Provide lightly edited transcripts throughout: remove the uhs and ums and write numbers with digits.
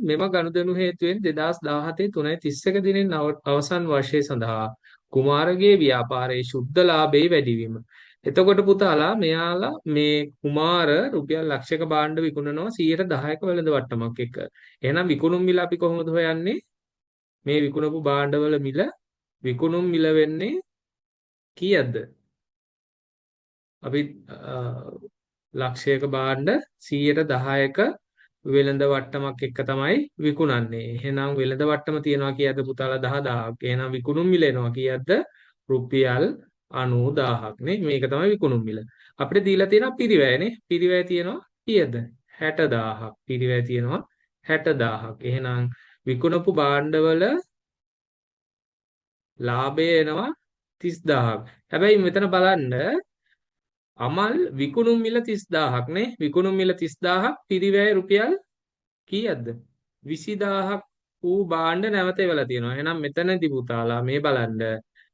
මෙම ගනුදෙනු හේතුවෙන් 2017 3.31 දිනෙන් අවසන් වර්ෂය සඳහා කුමාරගේ ව්‍යාපාරයේ ශුද්ධ ලාභයේ වැඩිවීම. එතකොට පුතාලා මෙයාලා මේ කුමාර රුපියල් ලක්ෂයක භාණ්ඩ විකුණනවා 10%ක වෙළඳ වට්ටමක් එක්ක. එහෙනම් විකුණුම් මිල අපි කොහොමද හොයන්නේ? මේ විකුණපු භාණ්ඩවල මිල විකුණුම් මිල වෙන්නේ කීයද? අපි ලක්ෂයක භාණ්ඩ 10%ක වෙළඳ වට්ටමක් එක්ක තමයි විකුණන්නේ. එහෙනම් වෙළඳ වට්ටම තියනවා කීයද පුතාලා 10000ක්. එහෙනම් විකුණුම් මිල එනවා කීයද? රුපියල් 90000ක් නේ. මේක තමයි විකුණුම් මිල. අපිට දීලා තියෙනවා පිරිවැයනේ. පිරිවැය තියෙනවා කීයද? 60000ක්. පිරිවැය තියෙනවා 60000ක්. එහෙනම් විකුණපු භාණ්ඩවල ලාභය එනවා 30000ක්. හැබැයි මෙතන බලන්න අමල් විකුණුම් මිල 30000ක් නේ. විකුණුම් මිල 30000ක් පිරිවැය රුපියල් කීයක්ද? 20000ක් වූ භාණ්ඩ නැවත එවලා තියෙනවා. එහෙනම් මෙතනදී පුතාලා මේ බලන්න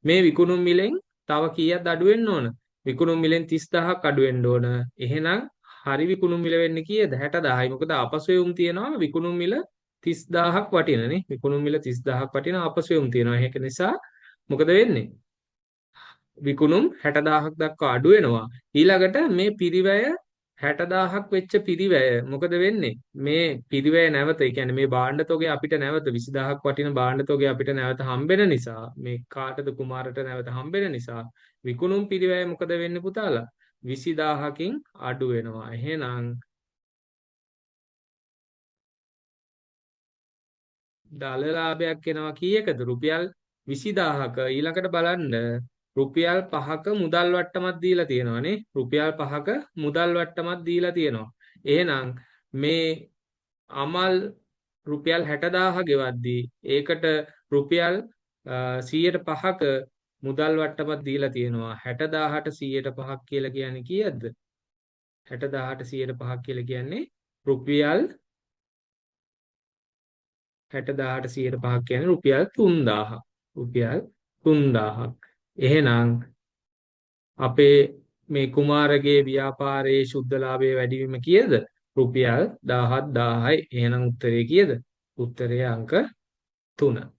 මේ විකුණුම් මිලෙන් තව කීයක් අඩු වෙන්න ඕන? විකුණුම් මිලෙන් 30000ක් අඩු වෙන්න ඕන. එහෙනම් හරි විකුණුම් මිල වෙන්නේ කීයද? 60000යි. මොකද අපසවයුම් තියෙනවා විකුණුම් මිල 30000ක් වටිනනේ. විකුණුම් මිල 30000ක් වටින අපසවයුම් තියෙනවා. ඒක නිසා මොකද වෙන්නේ? විකුණුම් 60000ක් දක්වා අඩු වෙනවා. ඊළඟට මේ පිරිවැය 60000ක් වෙච්ච පිරිවැය මොකද වෙන්නේ? මේ පිරිවැය නැවත, ඒ කියන්නේ මේ භාණ්ඩ තොගය අපිට නැවත 20000ක් වටින භාණ්ඩ තොගය අපිට නැවත හම්බෙන නිසා, මේ කාටද කුමාරට නැවත හම්බෙන නිසා විකුණුම් පිරිවැය මොකද වෙන්නේ පුතාලා? 20000කින් අඩු වෙනවා. එහෙනම් දල ලාභයක් එනවා කීයකද? රුපියල් 20000ක. ඊළඟට බලන්න රුපියල් 5ක මුදල් වට්ටමක් දීලා තියෙනවානේ. රුපියල් 5ක මුදල් වට්ටමක් දීලා තියෙනවා. එහෙනම් මේ අමල් රුපියල් 60000 ගෙවද්දී ඒකට රුපියල් 105ක මුදල් වට්ටමක් දීලා තියෙනවා. 60000ට 105ක් කියලා කියන්නේ කීයද? 60000ට 105ක් කියලා කියන්නේ රුපියල් 60000ට 105ක් කියන්නේ රුපියල් 3000ක්. රුපියල් 3000ක්. එහෙනම් අපේ මේ කුමාරගේ ව්‍යාපාරයේ ශුද්ධ ලාභයේ වැඩිවීම කීයද? රුපියල් 17000යි. එහෙනම් උත්තරේ කීයද? උත්තරේ අංක 3.